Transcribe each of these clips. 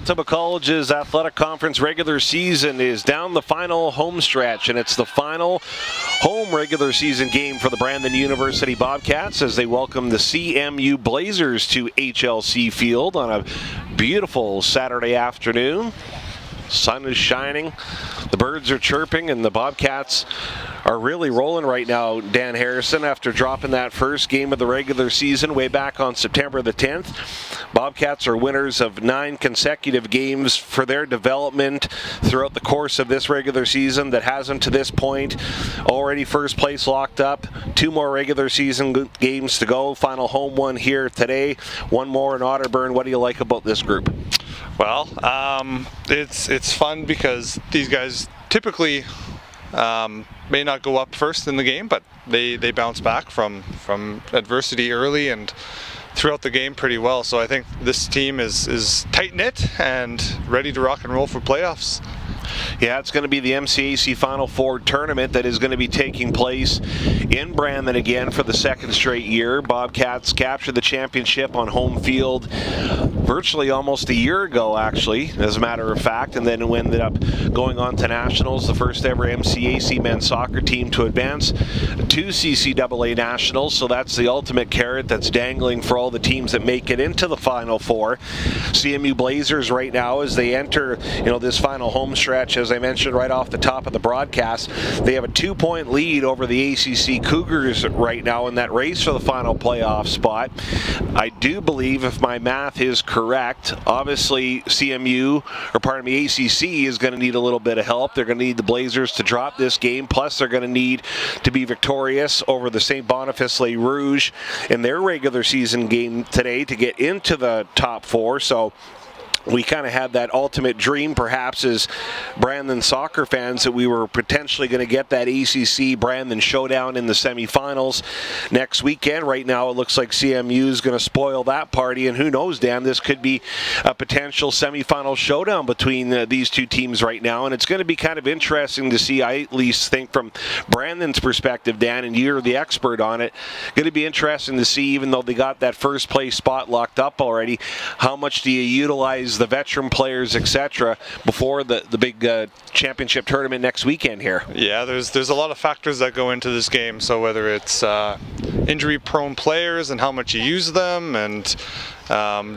Manitoba College's athletic conference regular season is down the final home stretch, and it's the final home regular season game for the Brandon University Bobcats as they welcome the CMU Blazers to HLC Field on a beautiful Saturday afternoon. Sun is shining, the birds are chirping, and the Bobcats are really rolling right now, Dan Harrison, after dropping that first game of the regular season way back on September the 10th. Bobcats are winners of 9 consecutive games for their development throughout the course of this regular season that has them to this point. Already first place locked up, 2 more regular season games to go. Final home one here today, 1 more in Otterburn. What do you like about this group? Well, it's fun because these guys typically may not go up first in the game, but they bounce back from adversity early and throughout the game pretty well. So I think this team is tight-knit and ready to rock and roll for playoffs. Yeah, it's going to be the MCAC Final Four tournament that is going to be taking place in Brandon again for the second straight year. Bobcats captured the championship on home field virtually almost a year ago, actually, as a matter of fact, and then we ended up going on to nationals, the first ever MCAC men's soccer team to advance to CCAA nationals. So that's the ultimate carrot that's dangling for all the teams that make it into the Final Four. CMU Blazers right now, as they enter this final home stretch, as I mentioned right off the top of the broadcast, they have a 2-point lead over the ACC Cougars right now in that race for the final playoff spot. I do believe, if my math is correct, obviously ACC is going to need a little bit of help. They're going to need the Blazers to drop this game, plus they're going to need to be victorious over the St. Boniface Les Rouges in their regular season game today to get into the top 4. So we kind of had that ultimate dream, perhaps, as Brandon soccer fans, that we were potentially going to get that ACC Brandon showdown in the semifinals next weekend. Right now, it looks like CMU is going to spoil that party, and who knows, Dan, this could be a potential semifinal showdown between these two teams right now, and it's going to be kind of interesting to see, I at least think from Brandon's perspective, Dan, and you're the expert on it, going to be interesting to see, even though they got that first place spot locked up already, how much do you utilize the veteran players, etc., before the big championship tournament next weekend here? Yeah, there's a lot of factors that go into this game. So whether it's injury-prone players and how much you use them, and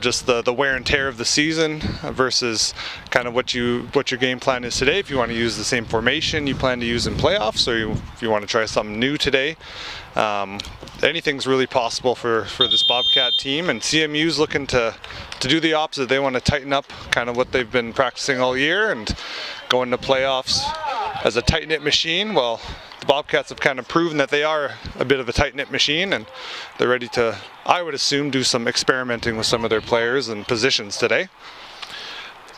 just the wear and tear of the season versus kind of what your game plan is today. If you want to use the same formation you plan to use in playoffs, or if you want to try something new today. Anything's really possible for this Bobcat team, and CMU's looking to do the opposite. They want to tighten up kind of what they've been practicing all year and go into playoffs as a tight-knit machine. Well, the Bobcats have kind of proven that they are a bit of a tight-knit machine, and they're ready to, I would assume, do some experimenting with some of their players and positions today.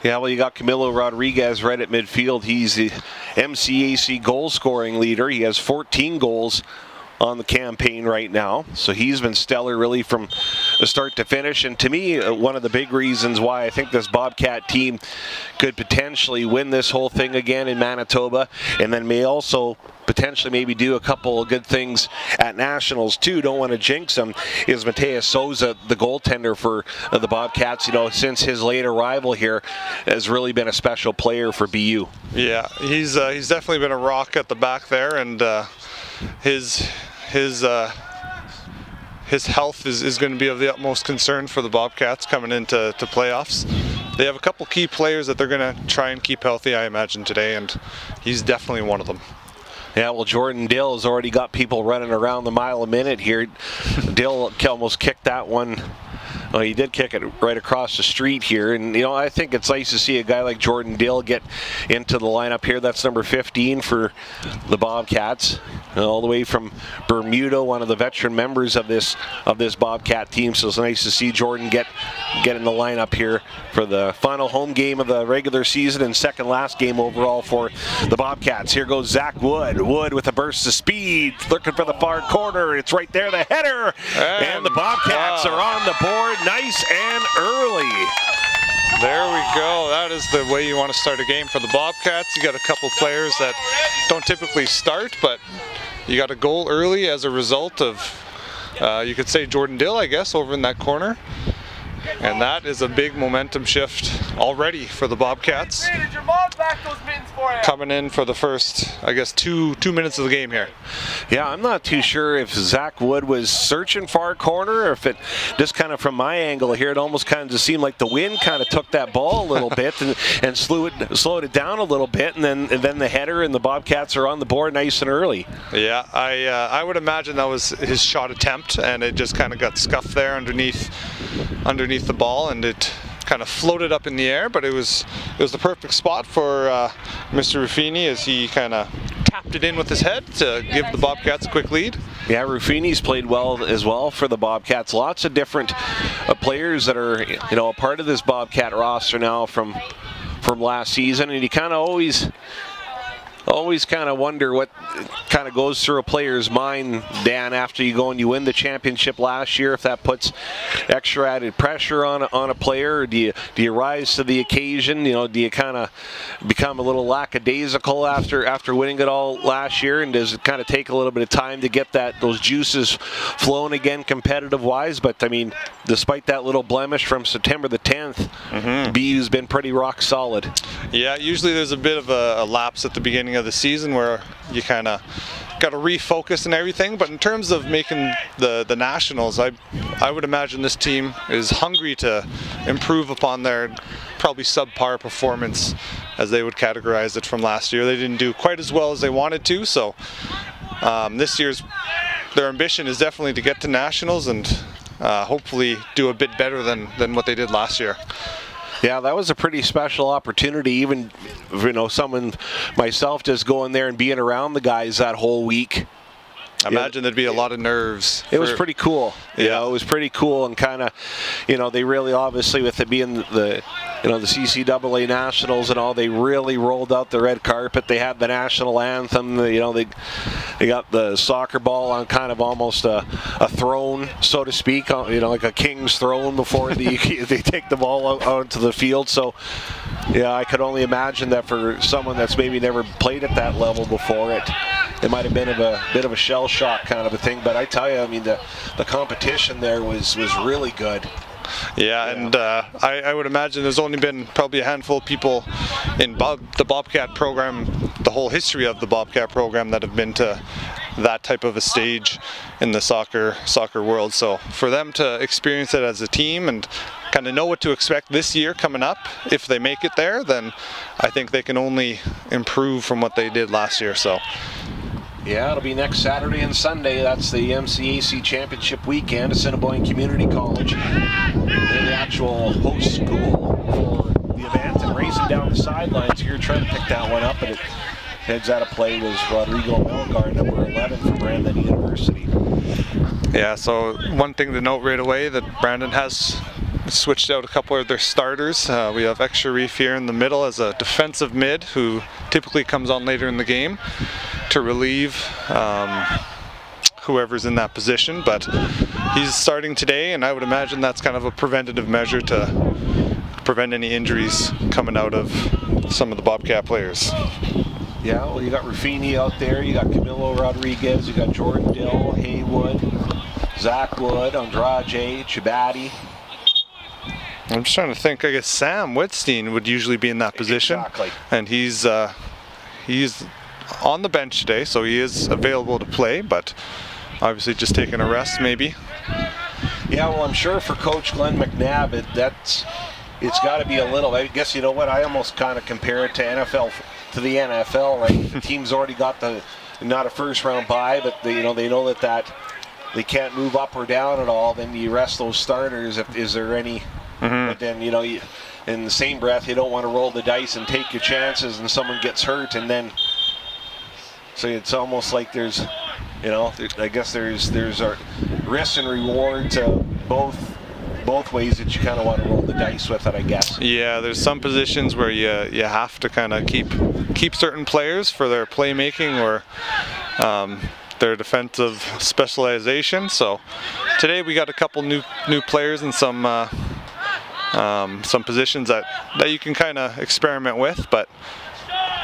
Yeah, well, you got Camilo Rodriguez right at midfield. He's the MCAC goal-scoring leader. He has 14 goals on the campaign right now, so he's been stellar really from the start to finish. And to me, one of the big reasons why I think this Bobcat team could potentially win this whole thing again in Manitoba, and then may also potentially maybe do a couple of good things at nationals too, don't want to jinx them, is Mateus Souza, the goaltender for the Bobcats. Since his late arrival here, has really been a special player for BU. Yeah, he's definitely been a rock at the back there, and his health is going to be of the utmost concern for the Bobcats coming into playoffs. They have a couple key players that they're going to try and keep healthy, I imagine, today, and he's definitely one of them. Yeah, well, Jordan Dill has already got people running around the mile a minute here. Dill almost kicked that one. Well, he did kick it right across the street here, and I think it's nice to see a guy like Jordan Dill get into the lineup here. That's number 15 for the Bobcats, all the way from Bermuda, one of the veteran members of this Bobcat team. So it's nice to see Jordan get in the lineup here for the final home game of the regular season and second last game overall for the Bobcats. Here goes Zach Wood. Wood with a burst of speed, looking for the far corner. It's right there, the header, and the Bobcats are on the board. Nice and early. There we go. That is the way you want to start a game for the Bobcats. You got a couple players that don't typically start, but you got a goal early as a result of, you could say, Jordan Dill, I guess, over in that corner. And that is a big momentum shift already for the Bobcats. Coming in for the first, I guess, two minutes of the game here. Yeah, I'm not too sure if Zach Wood was searching far corner or if it just kind of from my angle here, it almost kind of just seemed like the wind kind of took that ball a little bit and slowed it down a little bit, and then the header and the Bobcats are on the board nice and early. Yeah, I would imagine that was his shot attempt, and it just kind of got scuffed there underneath the ball, and it kind of floated up in the air, but it was the perfect spot for Mr. Ruffini as he kind of tapped it in with his head to give the Bobcats a quick lead. Yeah, Ruffini's played well as well for the Bobcats. Lots of different players that are a part of this Bobcat roster now from last season, and you kind of always kind of wonder what kind of goes through a player's mind, Dan, after you go and you win the championship last year, if that puts extra added pressure on a player, or do you rise to the occasion? Do you kind of become a little lackadaisical after winning it all last year, and does it kind of take a little bit of time to get those juices flowing again competitive wise? But I mean, despite that little blemish from September the 10th, BU's been pretty rock solid. Yeah, usually there's a bit of a lapse at the beginning of the season where you kind of got to refocus and everything, but in terms of making the nationals, I would imagine this team is hungry to improve upon their probably subpar performance, as they would categorize it, from last year. They didn't do quite as well as they wanted to, so this year's their ambition is definitely to get to nationals and hopefully do a bit better than what they did last year. Yeah, that was a pretty special opportunity. Even, someone, myself, just going there and being around the guys that whole week. I imagine there'd be a lot of nerves. It was pretty cool. Yeah, it was pretty cool, and kind of, they really, obviously, with it being the CCAA Nationals and all, they really rolled out the red carpet. They had the national anthem. They got the soccer ball on kind of almost a throne, so to speak, like a king's throne before they take the ball out onto the field. So, yeah, I could only imagine that for someone that's maybe never played at that level before, it might have been a bit of a shell shock kind of a thing. But I tell you, I mean, the competition there was really good. Yeah, and I would imagine there's only been probably a handful of people in the Bobcat program, the whole history of the Bobcat program, that have been to that type of a stage in the soccer world. So for them to experience it as a team and kind of know what to expect this year coming up, if they make it there, then I think they can only improve from what they did last year. So. Yeah, it'll be next Saturday and Sunday. That's the MCAC Championship weekend at Assiniboine Community College. They're the actual host school for the event, and racing down the sidelines here, trying to pick that one up, but it heads out of play was Rodrigo Melgar, number 11 from Brandon University. Yeah, so one thing to note right away, that Brandon has switched out a couple of their starters. We have Ek-Sharif here in the middle as a defensive mid who typically comes on later in the game to relieve whoever's in that position, but he's starting today, and I would imagine that's kind of a preventative measure to prevent any injuries coming out of some of the Bobcat players. Yeah, well, you got Ruffini out there, you got Camilo Rodriguez, you got Jordan Dill, Haywood, Zach Wood, Andrade, Chibati. I'm just trying to think. I guess Sam Whitstein would usually be in that position. Exactly. And he's on the bench today, so he is available to play, but obviously just taking a rest maybe. Yeah, well, I'm sure for Coach Glenn McNabb, it's got to be a little, I guess, you know what, I almost kind of compare it to the NFL, right? The team's already got not a first round bye, but they know that they can't move up or down at all. Then you rest those starters. Is there any? But then in the same breath, you don't want to roll the dice and take your chances, and someone gets hurt, and then so it's almost like there's I guess there's a risks and rewards both ways that you kind of want to roll the dice with it, I guess. Yeah, there's some positions where you have to kind of keep certain players for their playmaking or their defensive specialization. So today we got a couple new players and some positions that you can kind of experiment with, but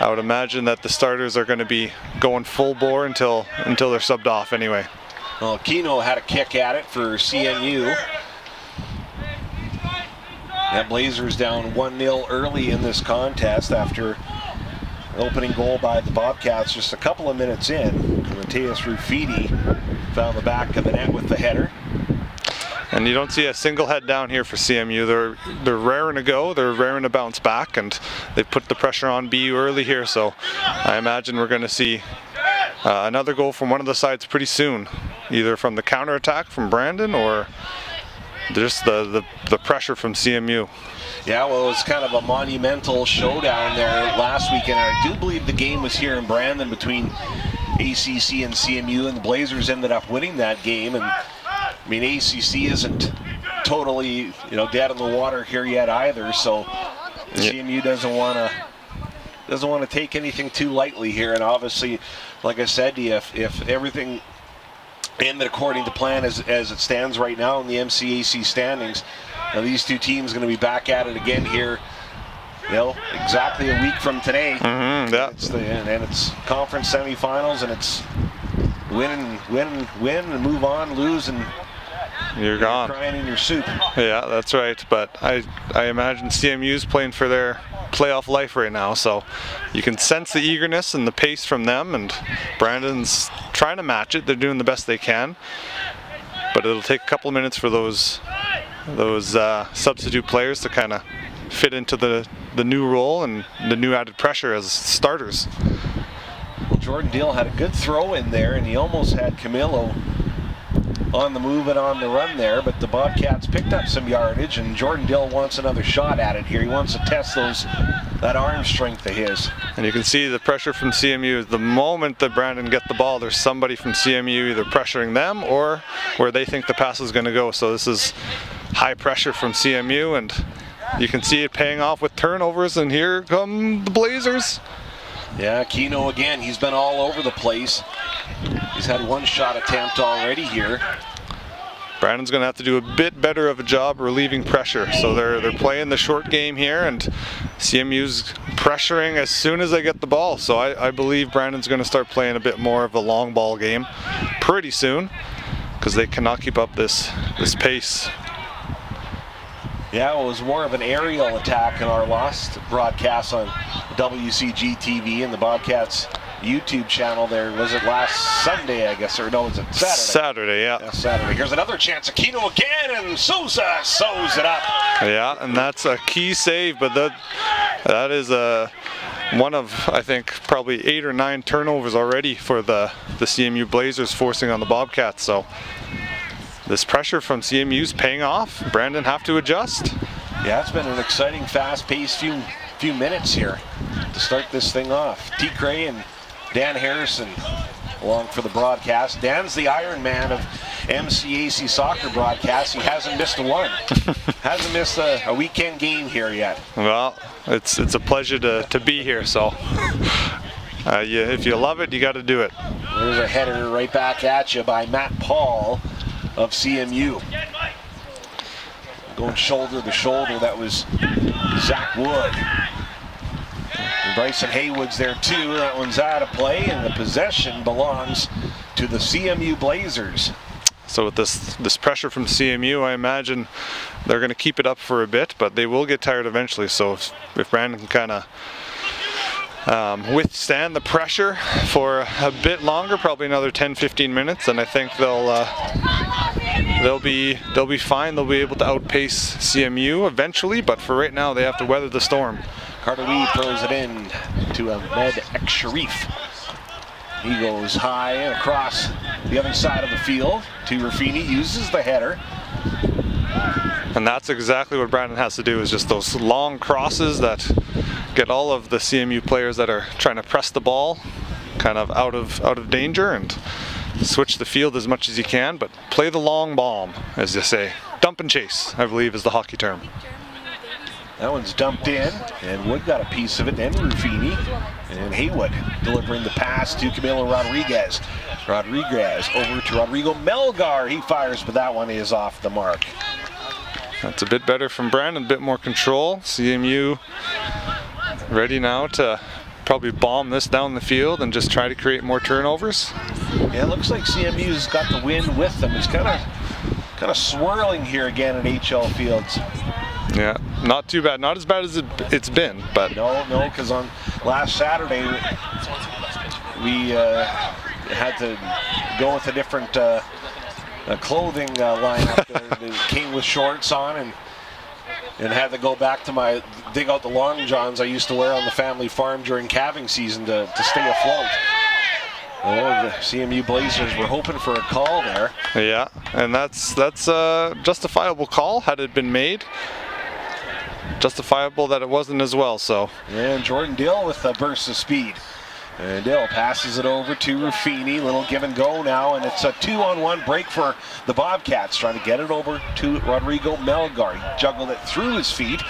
I would imagine that the starters are going to be going full bore until they're subbed off anyway. Well, Keno had a kick at it for CMU. That Blazers down 1-0 early in this contest after an opening goal by the Bobcats just a couple of minutes in. Mateus Rufini found the back of the net with the header. And you don't see a single head down here for CMU. They're raring to go. They're raring to bounce back, and they've put the pressure on BU early here. So I imagine we're going to see another goal from one of the sides pretty soon, either from the counterattack from Brandon or just the pressure from CMU. Yeah, well, it was kind of a monumental showdown there last weekend. I do believe the game was here in Brandon between ACC and CMU, and the Blazers ended up winning that game. And I mean, ACC isn't totally, dead in the water here yet either. So CMU doesn't want to take anything too lightly here. And obviously, like I said, if everything ended according to plan as it stands right now in the MCAC standings, these two teams are going to be back at it again here. Exactly a week from today. Yeah. It's conference semifinals, and it's win and move on, lose, and you're gone. Crying in your soup. Yeah, that's right. But I imagine CMU's playing for their playoff life right now, so you can sense the eagerness and the pace from them, and Brandon's trying to match it. They're doing the best they can, but it'll take a couple of minutes for those substitute players to kind of fit into the new role and the new added pressure as starters. Well, Jordan Deal had a good throw in there, and he almost had Camilo on the move and on the run there, but the Bobcats picked up some yardage, and Jordan Dill wants another shot at it here. He wants to test that arm strength of his. And you can see the pressure from CMU. The moment that Brandon gets the ball, there's somebody from CMU either pressuring them or where they think the pass is going to go. So this is high pressure from CMU, and you can see it paying off with turnovers, and here come the Blazers. Yeah, Keno again, he's been all over the place. He's had one shot attempt already here. Brandon's going to have to do a bit better of a job relieving pressure. So they're playing the short game here, and CMU's pressuring as soon as they get the ball. So I believe Brandon's going to start playing a bit more of a long ball game pretty soon, because they cannot keep up this pace. Yeah, it was more of an aerial attack in our last broadcast on WCG TV and the Bobcats YouTube channel there. Was it last Sunday, I guess, or no, was it Saturday? Saturday, yeah. Yeah, Saturday. Here's another chance. Aquino again, and Souza sews it up. Yeah, and that's a key save, but that is one of, I think, probably 8 or 9 turnovers already for the CMU Blazers forcing on the Bobcats. So this pressure from CMU's paying off. Brandon have to adjust. Yeah, it's been an exciting, fast-paced few minutes here to start this thing off. T. Cray and Dan Harrison along for the broadcast. Dan's the Iron Man of MCAC soccer broadcasts. He hasn't missed one. Hasn't missed a weekend game here yet. Well, it's a pleasure to be here. So if you love it, you got to do it. There's a header right back at you by Matt Paul of CMU. Going shoulder to shoulder, that was Zach Wood. And Bryson Haywood's there too. That one's out of play, and the possession belongs to the CMU Blazers. So with this pressure from CMU, I imagine they're going to keep it up for a bit, but they will get tired eventually. So if Brandon can kind of withstand the pressure for a bit longer, probably another 10-15 minutes, and I think they'll be fine. They'll be able to outpace CMU eventually, but for right now, they have to weather the storm. Carter Weed throws it in to Ahmed Ek-Sharif. He goes high and across the other side of the field to Rafini, uses the header. And that's exactly what Brandon has to do, is just those long crosses that get all of the CMU players that are trying to press the ball kind of out of danger, and switch the field as much as you can, but play the long bomb, as they say. Dump and chase, I believe, is the hockey term. That one's dumped in, and Wood got a piece of it, then Rufini, and Haywood delivering the pass to Camilo Rodriguez. Rodriguez over to Rodrigo Melgar. He fires, but that one is off the mark. That's a bit better from Brandon, a bit more control. CMU ready now to probably bomb this down the field and just try to create more turnovers. Yeah, it looks like CMU's got the wind with them. It's kind of swirling here again at HL Fields. Yeah, not too bad. Not as bad as it's been, but No, because on last Saturday we had to go with a different clothing lineup. They came with shorts on and had to go back to dig out the long johns I used to wear on the family farm during calving season to stay afloat. Oh, the CMU Blazers were hoping for a call there. Yeah, and that's a justifiable call had it been made. Justifiable that it wasn't as well. So. And Jordan Dill with a burst of speed. And Dill passes it over to Ruffini. Little give and go now, and it's a 2-on-1 break for the Bobcats. Trying to get it over to Rodrigo Melgar. He juggled it through his feet.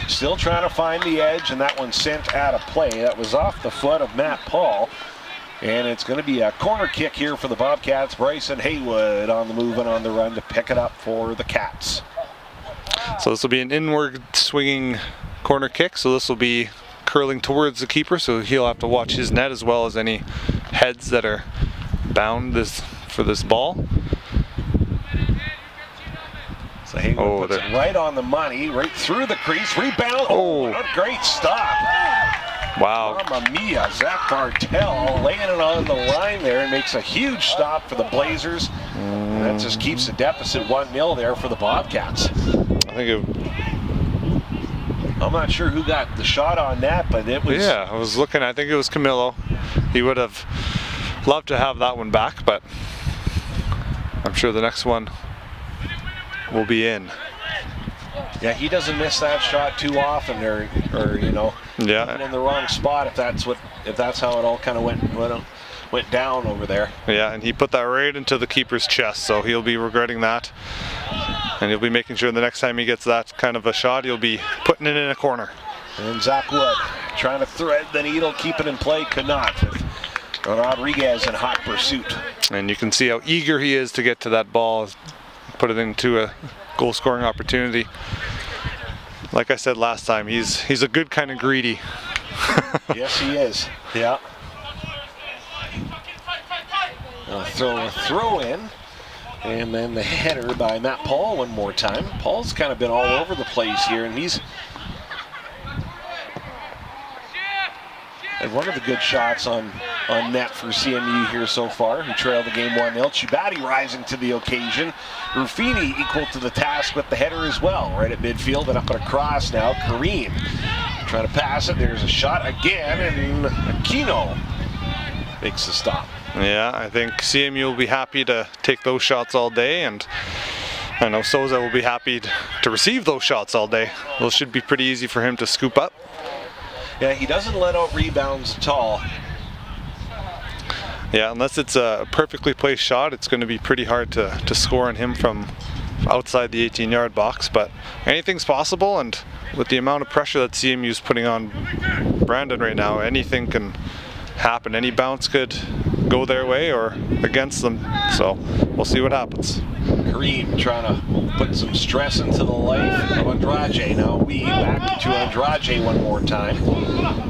Still trying to find the edge, and that one sent out of play. That was off the foot of Matt Paul. And it's going to be a corner kick here for the Bobcats. Bryson Haywood on the move and on the run to pick it up for the Cats. So this will be an inward swinging corner kick. So this will be curling towards the keeper. So he'll have to watch his net as well as any heads that are bound for this ball. So Haywood puts it right on the money, right through the crease. Rebound. Oh, what a great stop. Wow. Mamma mia, Zach Bartel laying it on the line there and makes a huge stop for the Blazers. And that just keeps the deficit 1-0 there for the Bobcats. I'm not sure who got the shot on that, but it was... Yeah, I was looking, I think it was Camilo. He would have loved to have that one back, but I'm sure the next one will be in. Yeah, he doesn't miss that shot too often, or you know, yeah, in the wrong spot. If that's how it all kind of went down over there. Yeah, and he put that right into the keeper's chest, so he'll be regretting that, and he'll be making sure the next time he gets that kind of a shot, he'll be putting it in a corner. And Zach Wood trying to thread the needle, keep it in play, could not. With Rodriguez in hot pursuit. And you can see how eager he is to get to that ball, put it into a goal-scoring opportunity. Like I said last time, he's a good kind of greedy. Yes, he is. Yeah. Throw in, and then the header by Matt Paul one more time. Paul's kind of been all over the place here, and he's had one of the good shots on net for CMU here so far, who trailed the game 1-0. Chibati rising to the occasion. Ruffini equal to the task with the header as well, right at midfield and up and across now. Kareem trying to pass it. There's a shot again, and Aquino makes the stop. Yeah, I think CMU will be happy to take those shots all day, and I know Souza will be happy to receive those shots all day. Those should be pretty easy for him to scoop up. Yeah, he doesn't let out rebounds at all. Yeah, unless it's a perfectly placed shot, it's going to be pretty hard to score on him from outside the 18-yard box. But anything's possible, and with the amount of pressure that CMU is putting on Brandon right now, anything can happen. Any bounce could go their way or against them. So we'll see what happens. Kareem trying to put some stress into the life of Andrade. Now we back to Andrade one more time.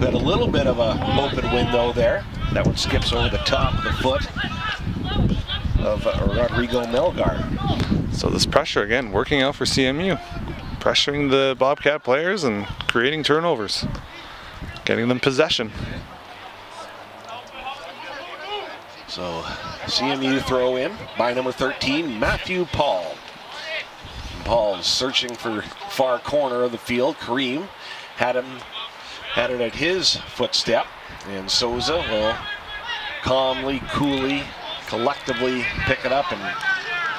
Got a little bit of an open window there. That one skips over the top of the foot of Rodrigo Melgar. So this pressure again working out for CMU. Pressuring the Bobcat players and creating turnovers. Getting them possession. So CMU throw in by number 13, Matthew Paul. Paul's searching for far corner of the field. Kareem had it at his footstep, and Souza will calmly, coolly, collectively pick it up and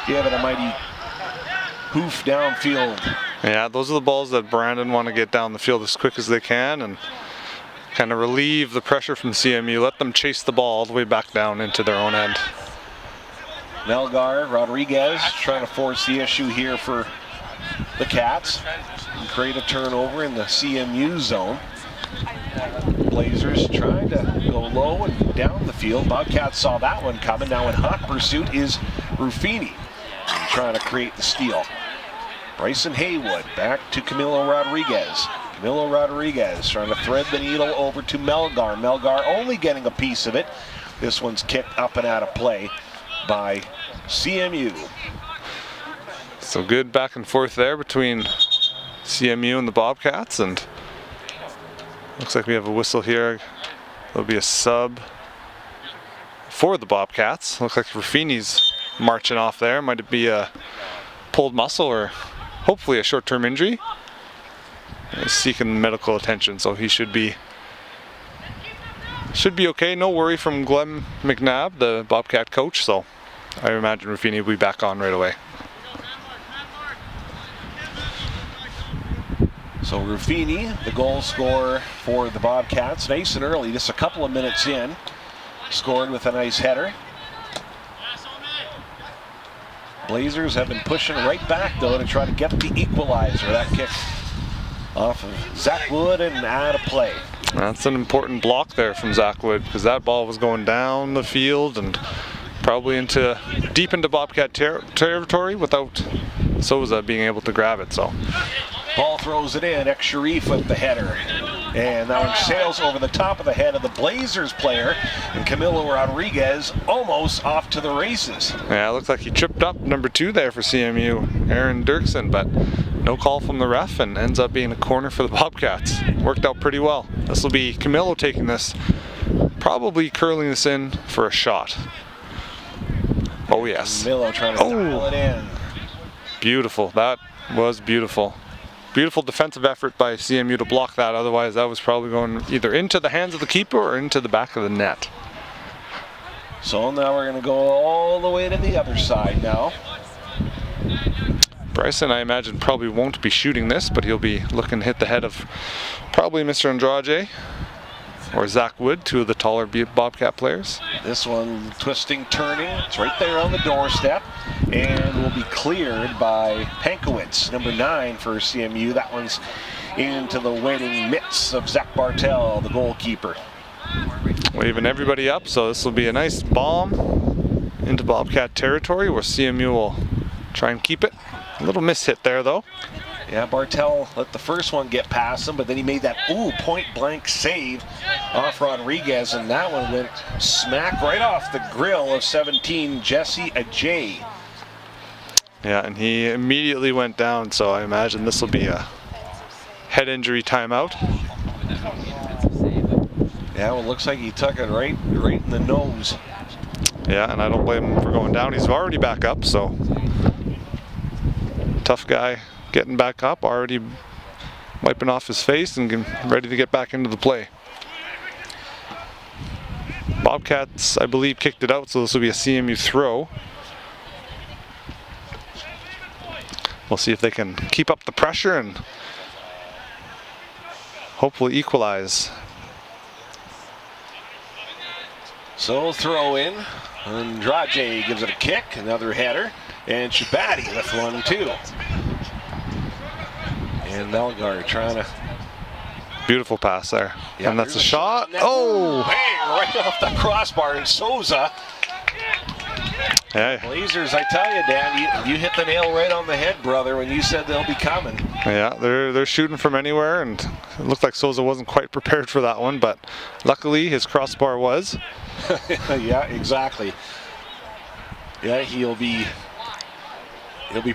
give it a mighty hoof downfield. Yeah, those are the balls that Brandon want to get down the field as quick as they can and kind of relieve the pressure from CMU. Let them chase the ball all the way back down into their own end. Melgar, Rodriguez trying to force the issue here for the Cats and create a turnover in the CMU zone. Blazers trying to go low and down the field. Bobcats saw that one coming. Now in hot pursuit is Ruffini trying to create the steal. Bryson Haywood back to Camilo Rodriguez. Camilo Rodriguez trying to thread the needle over to Melgar. Melgar only getting a piece of it. This one's kicked up and out of play by CMU. So good back and forth there between CMU and the Bobcats, and looks like we have a whistle here. There'll be a sub for the Bobcats. Looks like Raffini's marching off there. Might it be a pulled muscle or hopefully a short-term injury. He's seeking medical attention, so he should be okay. No worry from Glenn McNabb, the Bobcat coach, so I imagine Raffini will be back on right away. So Ruffini, the goal scorer for the Bobcats, nice and early, just a couple of minutes in, scored with a nice header. Blazers have been pushing right back though to try to get the equalizer. That kick off of Zach Wood and out of play. That's an important block there from Zach Wood, because that ball was going down the field and probably deep into Bobcat territory without Souza being able to grab it. So ball throws it in, Sharif with the header. And that one sails over the top of the head of the Blazers player, and Camilo Rodriguez almost off to the races. Yeah, it looks like he tripped up number 2 there for CMU, Aaron Dirksen, but no call from the ref, and ends up being a corner for the Bobcats. Worked out pretty well. This will be Camilo taking this, probably curling this in for a shot. Oh yes. Camilo trying to dial it in. Beautiful. That was beautiful. Beautiful defensive effort by CMU to block that. Otherwise, that was probably going either into the hands of the keeper or into the back of the net. So now we're going to go all the way to the other side now. Bryson, I imagine, probably won't be shooting this, but he'll be looking to hit the head of probably Mr. Andrade or Zach Wood, 2 of the taller Bobcat players. This one twisting, turning. It's right there on the doorstep and will be cleared by Pankowitz, number 9 for CMU. That one's into the waiting mitts of Zach Bartel, the goalkeeper. Waving everybody up, so this will be a nice bomb into Bobcat territory where CMU will try and keep it. A little mishit there though. Yeah, Bartel let the first one get past him, but then he made that point-blank save off Rodriguez, and that one went smack right off the grill of 17, Jesse Ajay. Yeah, and he immediately went down, so I imagine this will be a head injury timeout. Yeah, well, it looks like he took it right in the nose. Yeah, and I don't blame him for going down. He's already back up, so tough guy. Getting back up, already wiping off his face and ready to get back into the play. Bobcats, I believe, kicked it out, so this will be a CMU throw. We'll see if they can keep up the pressure and hopefully equalize. So throw in, Andrade gives it a kick, another header, and Shabatti with one too. And Melgar trying to... Beautiful pass there. Yeah, and that's a shot. Oh! Bang, right off the crossbar, and Souza. Yeah. Blazers, I tell you, Dan, you hit the nail right on the head, brother, when you said they'll be coming. Yeah, they're shooting from anywhere, and it looked like Souza wasn't quite prepared for that one, but luckily his crossbar was. Yeah, exactly. Yeah, he'll be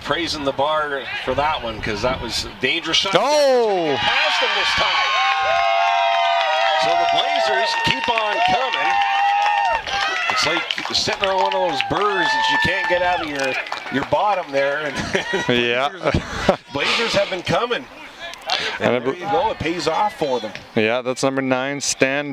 praising the bar for that one, because that was a dangerous shot. Oh! Past him this time. So the Blazers keep on coming. It's like sitting on one of those burrs that you can't get out of your bottom there. And Yeah. Blazers have been coming. And there you go, it pays off for them. Yeah, that's number 9, Stan